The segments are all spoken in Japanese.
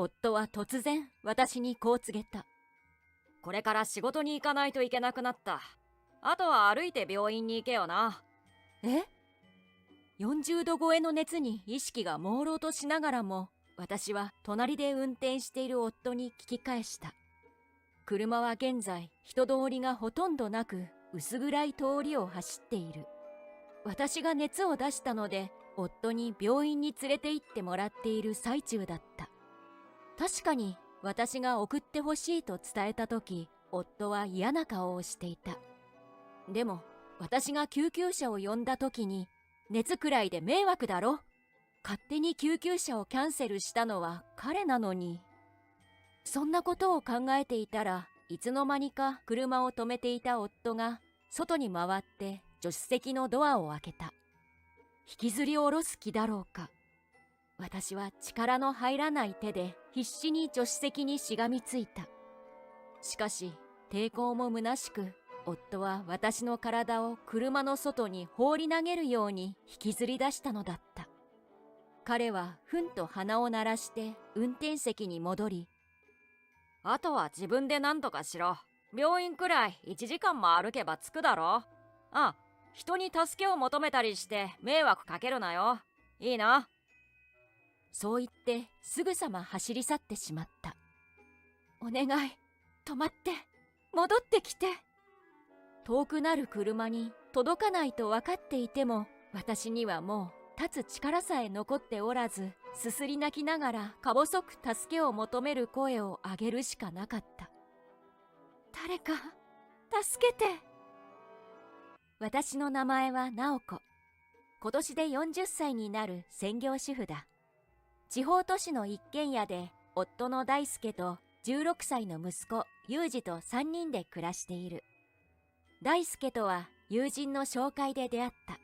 夫は突然私にこう告げた。これから仕事に行かないといけなくなった。あとは歩いて病院に行けよな。え？ 40 度超えの熱に意識が朦朧としながらも、私は隣で運転している夫に聞き返した。車は現在人通りがほとんどなく、薄暗い通りを走っている。私が熱を出したので、夫に病院に連れて行ってもらっている最中だった。確かに私が送ってほしいと伝えたとき、夫は嫌な顔をしていた。でも私が救急車を呼んだときに、熱くらいで迷惑だろ。勝手に救急車をキャンセルしたのは彼なのに。そんなことを考えていたら、いつの間にか車を止めていた夫が外に回って助手席のドアを開けた。引きずり下ろす気だろうか。私は力の入らない手で必死に助手席にしがみついた。しかし抵抗も虚しく、夫は私の体を車の外に放り投げるように引きずり出したのだった。彼はふんと鼻を鳴らして運転席に戻り、あとは自分で何とかしろ。病院くらい1時間も歩けば着くだろ。人に助けを求めたりして迷惑かけるなよ。いいな。そう言ってすぐさま走り去ってしまった。お願い、止まって、戻ってきて。遠くなる車に届かないと分かっていても、私にはもう立つ力さえ残っておらず、すすり泣きながらか細く助けを求める声を上げるしかなかった。誰か助けて。私の名前は直子。今年で40歳になる専業主婦だ。地方都市の一軒家で夫の大輔と16歳の息子裕二と3人で暮らしている。大輔とは友人の紹介で出会った。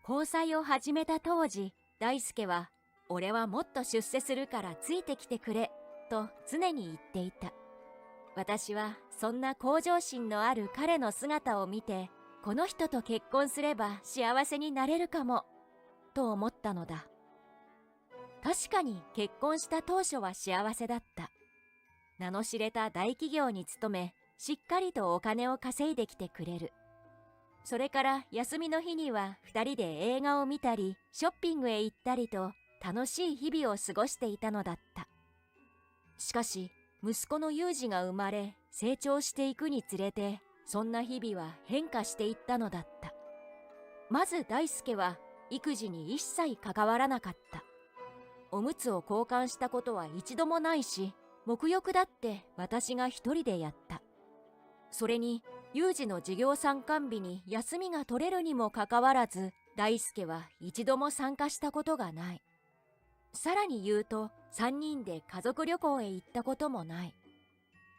交際を始めた当時、大輔は俺はもっと出世するからついてきてくれと常に言っていた。私はそんな向上心のある彼の姿を見て、この人と結婚すれば幸せになれるかもと思ったのだ。確かに結婚した当初は幸せだった。名の知れた大企業に勤め、しっかりとお金を稼いできてくれる。それから休みの日には2人で映画を見たり、ショッピングへ行ったりと楽しい日々を過ごしていたのだった。しかし、息子の裕二が生まれ、成長していくにつれて、そんな日々は変化していったのだった。まず大輔は育児に一切関わらなかった。おむつを交換したことは一度もないし、沐浴だって私が一人でやった。それに、裕二の授業参観日に休みが取れるにもかかわらず、大輔は一度も参加したことがない。さらに言うと、3人で家族旅行へ行ったこともない。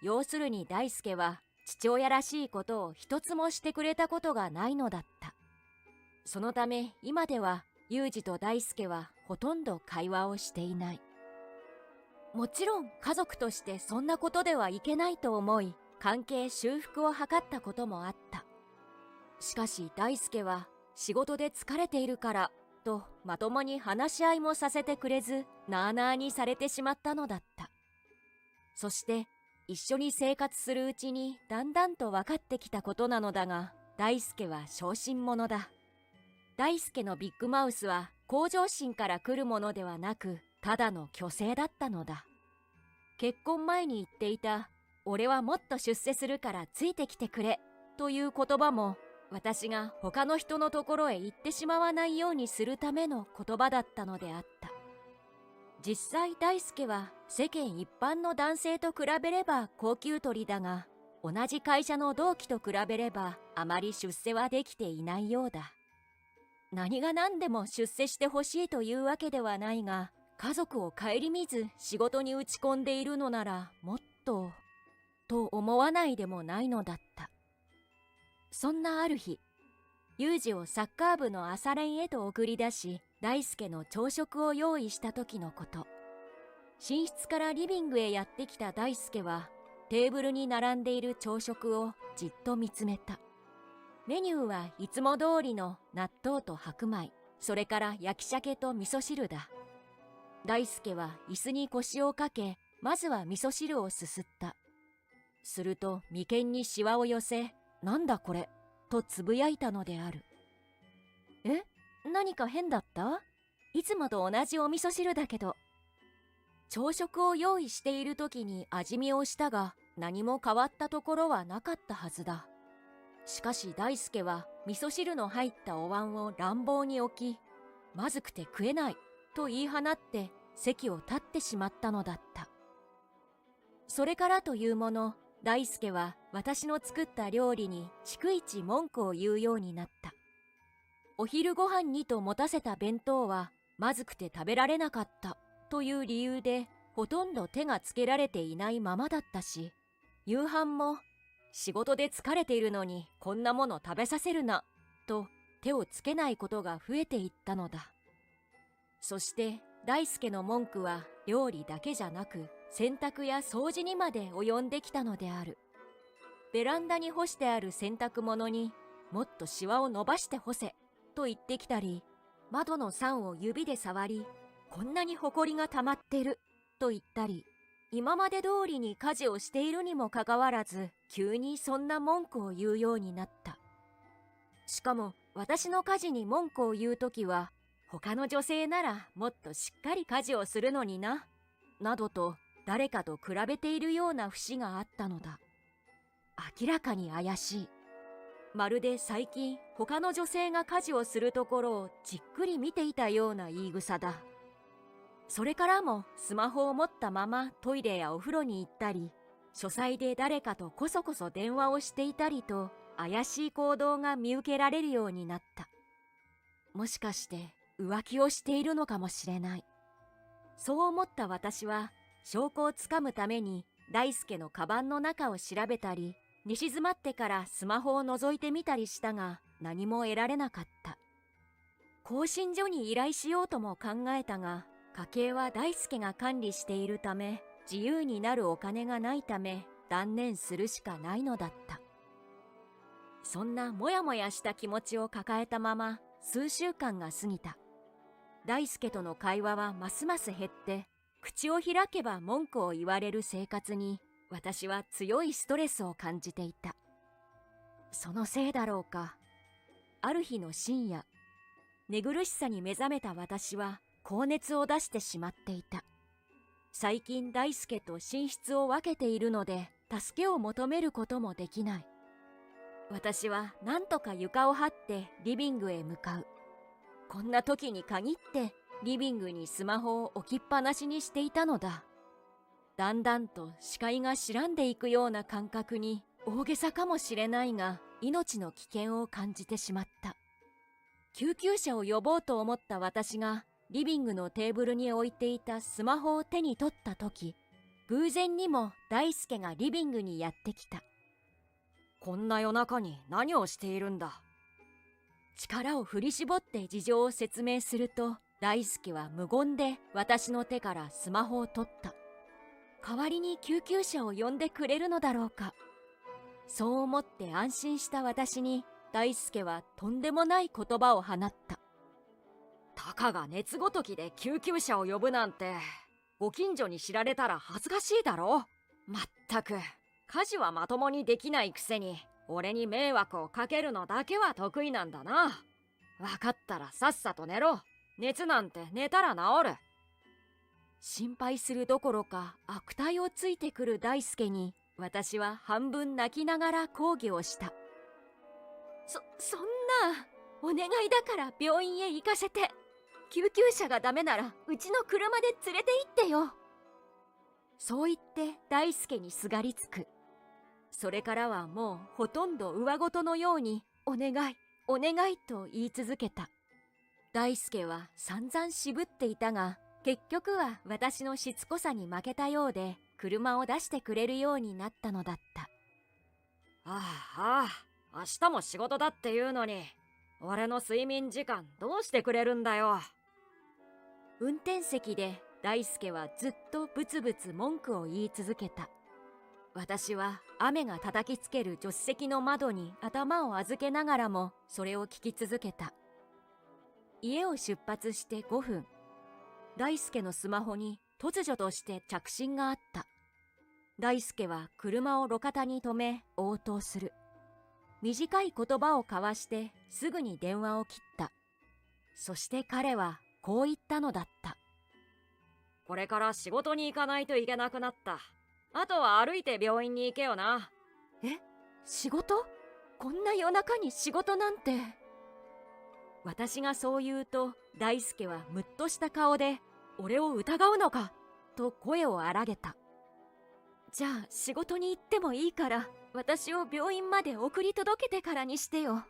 要するに大輔は父親らしいことを一つもしてくれたことがないのだった。そのため今では裕二と大輔はほとんど会話をしていない。もちろん家族としてそんなことではいけないと思い、関係修復を図ったこともあった。しかし大輔は仕事で疲れているからとまともに話し合いもさせてくれず、なあなあにされてしまったのだった。そして一緒に生活するうちにだんだんと分かってきたことなのだが、大輔は小心者だ。大輔のビッグマウスは向上心から来るものではなく、ただの虚勢だったのだ。結婚前に言っていた俺はもっと出世するからついてきてくれという言葉も、私が他の人のところへ行ってしまわないようにするための言葉だったのであった。実際大輔は世間一般の男性と比べれば高給取りだが、同じ会社の同期と比べればあまり出世はできていないようだ。何が何でも出世してほしいというわけではないが、家族を顧みず仕事に打ち込んでいるのならもっとと思わないでもないのだった。そんなある日、裕二をサッカー部の朝練へと送り出し、大輔の朝食を用意した時のこと。寝室からリビングへやってきた大輔は、テーブルに並んでいる朝食をじっと見つめた。メニューはいつも通りの納豆と白米、それから焼き鮭と味噌汁だ。大輔は椅子に腰をかけ、まずは味噌汁をすすった。すると眉間にシワを寄せ、なんだこれ、とつぶやいたのである。え、何か変だった？いつもと同じお味噌汁だけど。朝食を用意している時に味見をしたが、何も変わったところはなかったはずだ。しかし大輔は味噌汁の入ったお椀を乱暴に置き、まずくて食えないと言い放って席を立ってしまったのだった。それからというもの、大輔は私の作った料理に逐一文句を言うようになった。お昼ご飯にと持たせた弁当はまずくて食べられなかったという理由でほとんど手がつけられていないままだったし、夕飯も仕事で疲れているのにこんなもの食べさせるなと手をつけないことが増えていったのだ。そして大輔の文句は料理だけじゃなく洗濯や掃除にまで及んできたのである。ベランダに干してある洗濯物にもっとシワを伸ばして干せと言ってきたり、窓の桟を指で触り、こんなにほこりが溜まってると言ったり、今まで通りに家事をしているにもかかわらず急にそんな文句を言うようになった。しかも私の家事に文句を言うときは、他の女性ならもっとしっかり家事をするのにな、などと誰かと比べているような節があったのだ。明らかに怪しい。まるで最近他の女性が家事をするところをじっくり見ていたような言い草だ。それからもスマホを持ったままトイレやお風呂に行ったり、書斎で誰かとこそこそ電話をしていたりと怪しい行動が見受けられるようになった。もしかして浮気をしているのかもしれない。そう思った私は証拠をつかむために大輔のカバンの中を調べたり、寝静まってからスマホを覗いてみたりしたが何も得られなかった。更新所に依頼しようとも考えたが、家計は大輔が管理しているため自由になるお金がないため断念するしかないのだった。そんなもやもやした気持ちを抱えたまま数週間が過ぎた。大輔との会話はますます減って、口を開けば文句を言われる生活に私は強いストレスを感じていた。そのせいだろうか。ある日の深夜、寝苦しさに目覚めた私は高熱を出してしまっていた。最近大輔と寝室を分けているので助けを求めることもできない。私は何とか床を這ってリビングへ向かう。こんな時に限ってリビングにスマホを置きっぱなしにしていたのだ。だんだんと視界が白んでいくような感覚に大げさかもしれないが命の危険を感じてしまった。救急車を呼ぼうと思った私がリビングのテーブルに置いていたスマホを手に取った時、偶然にも大輔がリビングにやってきた。こんな夜中に何をしているんだ。力を振り絞って事情を説明すると、大輔は無言で私の手からスマホを取った。代わりに救急車を呼んでくれるのだろうか。そう思って安心した私に大輔はとんでもない言葉を放った。たかが熱ごときで救急車を呼ぶなんて、ご近所に知られたら恥ずかしいだろ。まったく、家事はまともにできないくせに俺に迷惑をかけるのだけは得意なんだな。わかったらさっさと寝ろ。熱なんて寝たら治る。心配するどころか悪態をついてくる大輔に私は半分泣きながら抗議をした。そんな、お願いだから病院へ行かせて。救急車がダメならうちの車で連れて行ってよ。そう言って大輔にすがりつく。それからはもうほとんど上ごとのようにお願いお願いと言い続けた。大輔は散々渋っていたが、結局は私のしつこさに負けたようで車を出してくれるようになったのだった。ああ、明日も仕事だっていうのに、俺の睡眠時間どうしてくれるんだよ。運転席で大輔はずっとブツブツ文句を言い続けた。私は雨が叩きつける助手席の窓に頭を預けながらもそれを聞き続けた。家を出発して5分。大輔のスマホに突如として着信があった。大輔は車を路肩に止め応答する。短い言葉を交わしてすぐに電話を切った。そして彼はこう言ったのだった。これから仕事に行かないといけなくなった。あとは歩いて病院に行けよな。え、仕事？こんな夜中に仕事なんて。私がそう言うと、大輔はむっとした顔で、俺を疑うのかと声を荒げた。じゃあ仕事に行ってもいいから、私を病院まで送り届けてからにしてよ。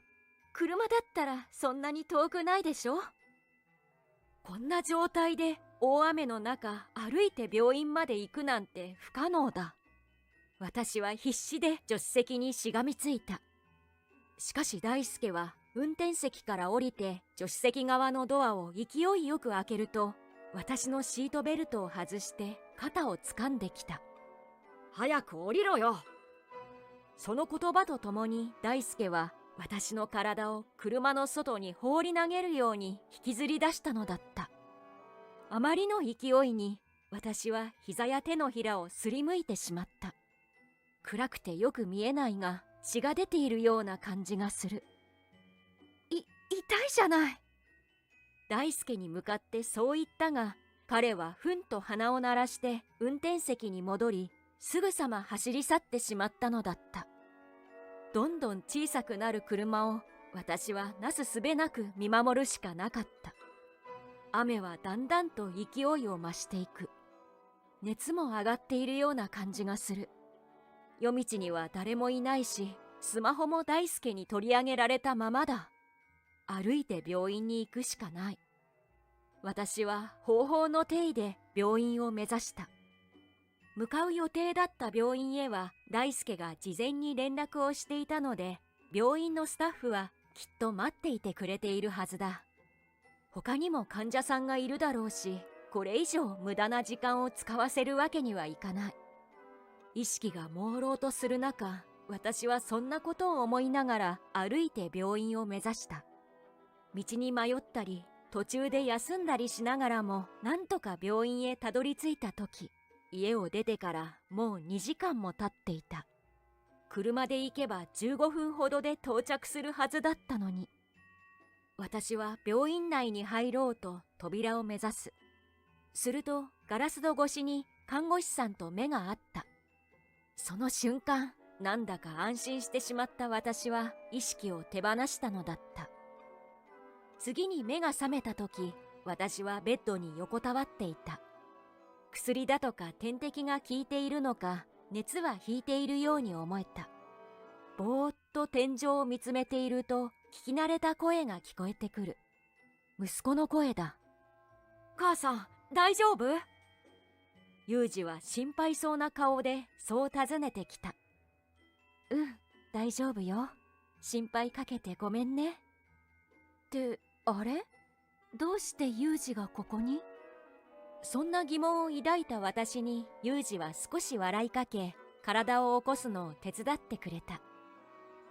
車だったらそんなに遠くないでしょ。こんな状態で大雨の中歩いて病院まで行くなんて不可能だ。私は必死で助手席にしがみついた。しかし大輔は運転席から降りて助手席側のドアを勢いよく開けると、私のシートベルトを外して肩を掴んできた。早く降りろよ。その言葉とともに大輔は私の体を車の外に放り投げるように引きずり出したのだった。あまりの勢いに私は膝や手のひらをすりむいてしまった。暗くてよく見えないが血が出ているような感じがする。痛いじゃない。大輔に向かってそう言ったが、彼はふんと鼻を鳴らして運転席に戻り、すぐさま走り去ってしまったのだった。どんどん小さくなる車を私はなすすべなく見守るしかなかった。雨はだんだんと勢いを増していく。熱も上がっているような感じがする。夜道には誰もいないし、スマホも大輔に取り上げられたままだ。歩いて病院に行くしかない。私は方法の定位で病院を目指した。向かう予定だった病院へは大輔が事前に連絡をしていたので、病院のスタッフはきっと待っていてくれているはずだ。他にも患者さんがいるだろうし、これ以上無駄な時間を使わせるわけにはいかない。意識が朦朧とする中、私はそんなことを思いながら歩いて病院を目指した。道に迷ったり、途中で休んだりしながらも、なんとか病院へたどり着いた時、家を出てからもう2時間も経っていた。車で行けば15分ほどで到着するはずだったのに。私は病院内に入ろうと扉を目指す。するとガラス戸越しに看護師さんと目が合った。その瞬間、なんだか安心してしまった私は意識を手放したのだった。次に目が覚めた時、私はベッドに横たわっていた。薬だとか点滴が効いているのか、熱は引いているように思えた。ぼーっと天井を見つめていると、聞き慣れた声が聞こえてくる。息子の声だ。母さん、大丈夫？ユージは心配そうな顔でそう尋ねてきた。大丈夫よ。心配かけてごめんね。って、あれ？どうしてユージがここに？そんな疑問を抱いた私にユージは少し笑いかけ、体を起こすのを手伝ってくれた。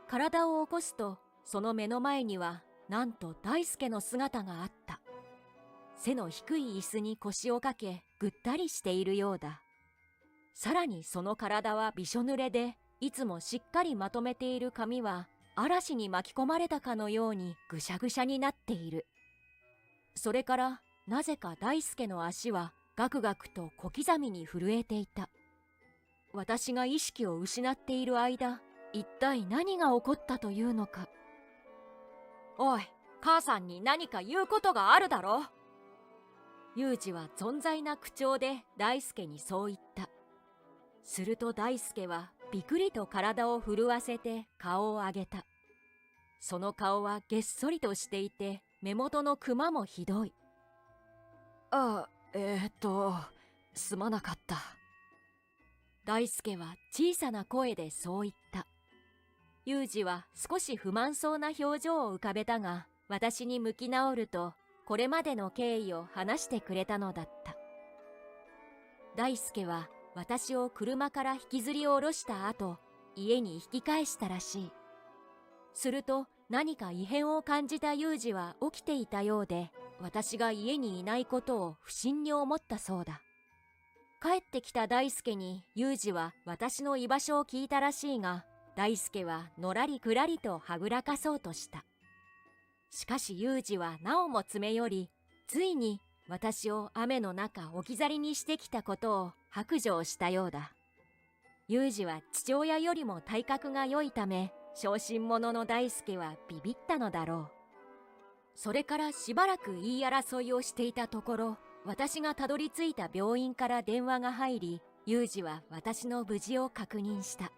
体を起こすと、その目の前にはなんと大輔の姿があった。背の低い椅子に腰をかけ、ぐったりしているようだ。さらにその体はびしょ濡れで、いつもしっかりまとめている髪は嵐に巻き込まれたかのようにぐしゃぐしゃになっている。それからなぜか大輔の足はガクガクと小刻みに震えていた。私が意識を失っている間、一体何が起こったというのか。おい、母さんに何か言うことがあるだろ。ユージは存在な口調で大輔にそう言った。すると大輔はびくりと体を震わせて顔を上げた。その顔はげっそりとしていて、目元のクマもひどい。すまなかった。大輔は小さな声でそう言った。ユージは少し不満そうな表情を浮かべたが、私に向き直ると、これまでの経緯を話してくれたのだった。大輔は私を車から引きずり下ろした後、家に引き返したらしい。すると何か異変を感じたユージは起きていたようで、私が家にいないことを不審に思ったそうだ。帰ってきた大輔にユージは私の居場所を聞いたらしいが、大輔はのらりくらりとはぐらかそうとした。しかしユージはなおも詰め寄り、ついに私を雨の中置き去りにしてきたことを白状したようだ。ユージは父親よりも体格が良いため、小心者の大輔はビビったのだろう。それからしばらく言い争いをしていたところ、私がたどり着いた病院から電話が入り、ユージは私の無事を確認した。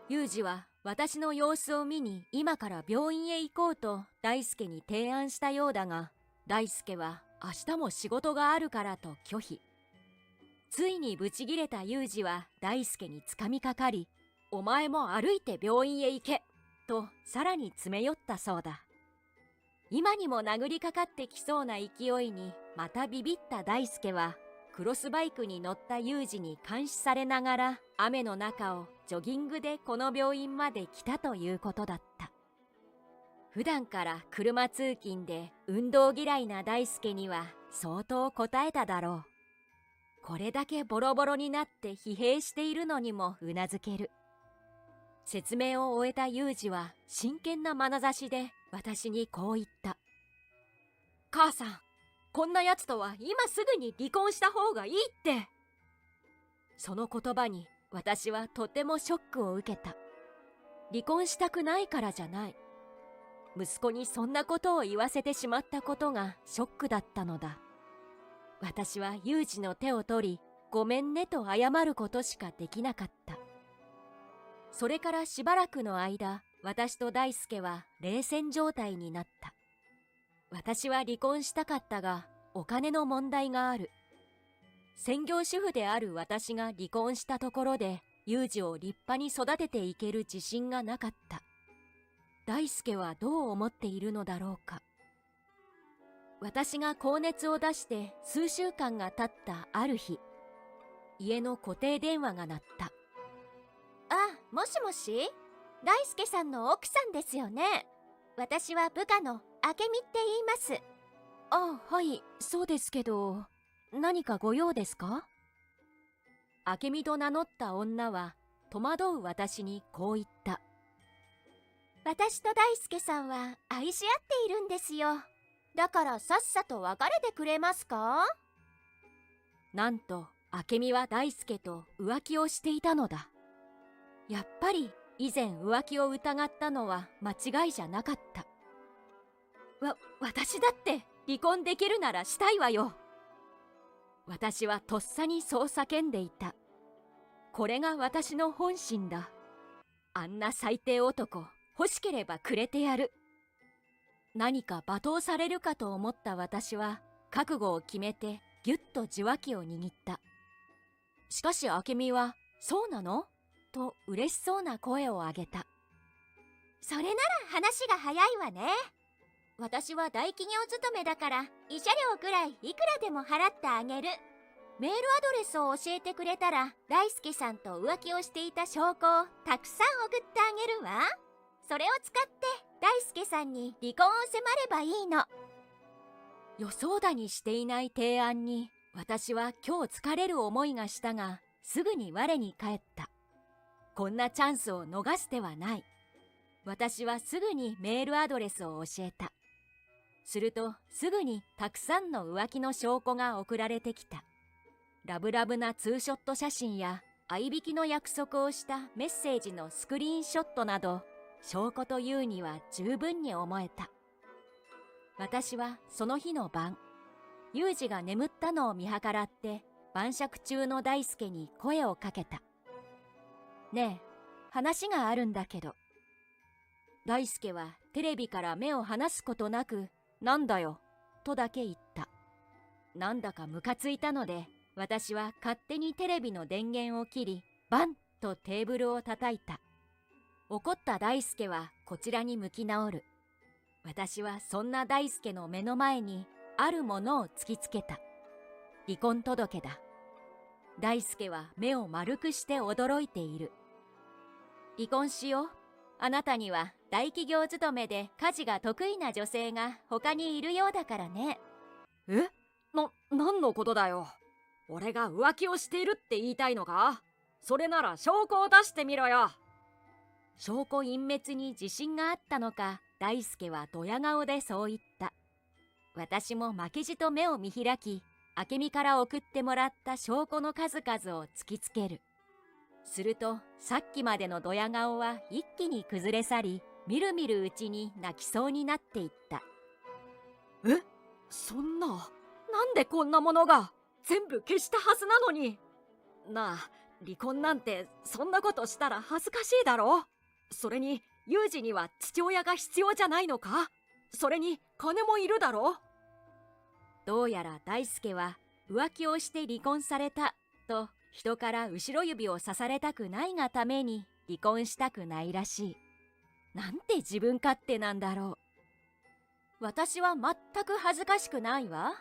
ユージは私の様子を見に今から病院へ行こうと大輔に提案したようだが、大輔は明日も仕事があるからと拒否。ついにブチギレたユージは大輔につかみかかり、お前も歩いて病院へ行けとさらに詰め寄ったそうだ。今にも殴りかかってきそうな勢いにまたビビった大輔は、クロスバイクに乗ったユージに監視されながら雨の中をジョギングでこの病院まで来たということだった。普段から車通勤で運動嫌いな大輔には相当答えただろう。これだけボロボロになって疲弊しているのにもうなずける。説明を終えたユージは真剣な眼差しで私にこう言った。母さん、こんなやつとは今すぐに離婚した方がいいって。その言葉に私はとてもショックを受けた。離婚したくないからじゃない。息子にそんなことを言わせてしまったことがショックだったのだ。私はユージの手を取り、ごめんねと謝ることしかできなかった。それからしばらくの間、私と大輔は冷戦状態になった。私は離婚したかったが、お金の問題がある。専業主婦である私が離婚したところで、ユージを立派に育てていける自信がなかった。大輔はどう思っているのだろうか。私が高熱を出して数週間が経ったある日、家の固定電話が鳴った。もしもし、大輔さんの奥さんですよね。私は部下の明美って言います。はい、そうですけど、何かご用ですか？明美と名乗った女は戸惑う私にこう言った。私と大輔さんは愛し合っているんですよ。だからさっさと別れてくれますか？なんと明美は大輔と浮気をしていたのだ。やっぱり以前浮気を疑ったのは間違いじゃなかった。私だって離婚できるならしたいわよ。私はとっさにそう叫んでいた。これが私の本心だ。あんな最低男、欲しければくれてやる。何か罵倒されるかと思った私は覚悟を決めてぎゅっと受話器を握った。しかし明美は、そうなの？と嬉しそうな声を上げた。それなら話が早いわね。私は大企業勤めだから慰謝料くらいいくらでも払ってあげる。メールアドレスを教えてくれたら大輔さんと浮気をしていた証拠をたくさん送ってあげるわ。それを使って大輔さんに離婚を迫ればいいの。予想だにしていない提案に私は今日疲れる思いがしたが、すぐに我に返った。こんなチャンスを逃す手はない。私はすぐにメールアドレスを教えた。するとすぐにたくさんの浮気の証拠が送られてきた。ラブラブなツーショット写真や合いびきの約束をしたメッセージのスクリーンショットなど、証拠というには十分に思えた。私はその日の晩、ユージが眠ったのを見計らって晩酌中の大輔に声をかけた。ねえ、話があるんだけど。大輔はテレビから目を離すことなく、なんだよ、とだけ言った。なんだかムカついたので、私は勝手にテレビの電源を切り、バンとテーブルを叩いた。怒った大輔はこちらに向き直る。私はそんな大輔の目の前にあるものを突きつけた。離婚届だ。大輔は目を丸くして驚いている。離婚しよう。あなたには大企業勤めで家事が得意な女性が他にいるようだからね。何のことだよ。俺が浮気をしているって言いたいのか？それなら証拠を出してみろよ。証拠隠滅に自信があったのか、大輔はドヤ顔でそう言った。私も負けじと目を見開き、明美から送ってもらった証拠の数々を突きつける。するとさっきまでのドヤ顔は一気に崩れ去り、みるみるうちに泣きそうになっていった。そんな、なんでこんなものが。全部消したはずなのに。なあ、離婚なんてそんなことしたら恥ずかしいだろ。それにユージには父親が必要じゃないのか？それに金もいるだろ。どうやら大輔は浮気をして離婚されたと人から後ろ指を刺されたくないがために離婚したくないらしい。なんて自分勝手なんだろう。私は全く恥ずかしくないわ。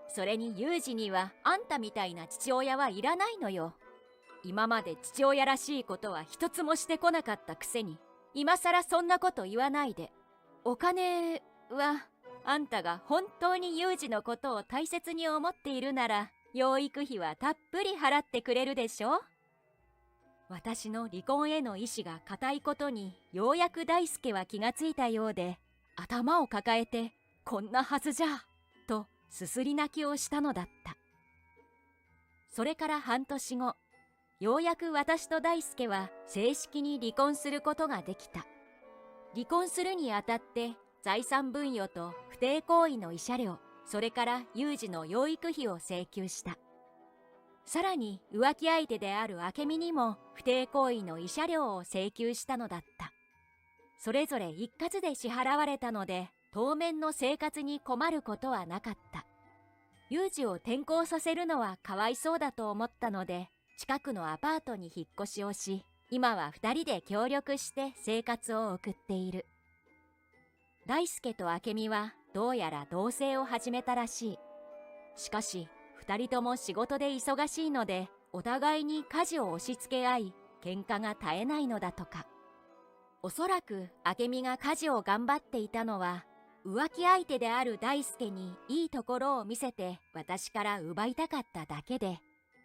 それにユージにはあんたみたいな父親はいらないのよ。今まで父親らしいことは一つもしてこなかったくせに、今さらそんなこと言わないで。お金はあんたが本当にユージのことを大切に思っているなら、養育費はたっぷり払ってくれるでしょ。私の離婚への意志が固いことにようやく大輔は気がついたようで、頭を抱えてこんなはずじゃとすすり泣きをしたのだった。それから半年後、ようやく私と大輔は正式に離婚することができた。離婚するにあたって財産分与と不貞行為の慰謝料、それからユージの養育費を請求した。さらに浮気相手である明美にも不貞行為の慰謝料を請求したのだった。それぞれ一括で支払われたので、当面の生活に困ることはなかった。ユージを転校させるのはかわいそうだと思ったので、近くのアパートに引っ越しをし、今は2人で協力して生活を送っている。大輔と明美はどうやら同棲を始めたらしい。しかし2人とも仕事で忙しいので、お互いに家事を押し付け合い、喧嘩が絶えないのだとか。おそらく明美が家事を頑張っていたのは、浮気相手である大輔にいいところを見せて私から奪いたかっただけで、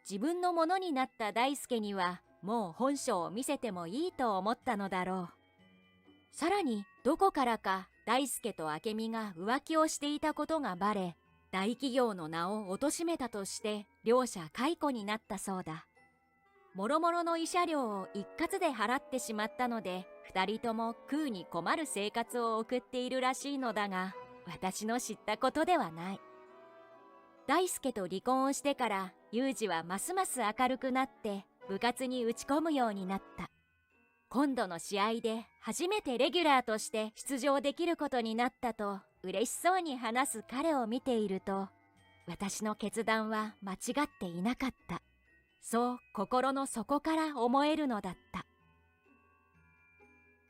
自分のものになった大輔にはもう本性を見せてもいいと思ったのだろう。さらにどこからか大輔と明美が浮気をしていたことがバレ、大企業の名を貶めたとして両者解雇になったそうだ。もろもろの慰謝料を一括で払ってしまったので、二人とも食うに困る生活を送っているらしいのだが、私の知ったことではない。大輔と離婚をしてからユージはますます明るくなって部活に打ち込むようになった。今度の試合で初めてレギュラーとして出場できることになったと嬉しそうに話す彼を見ていると、私の決断は間違っていなかった。そう心の底から思えるのだった。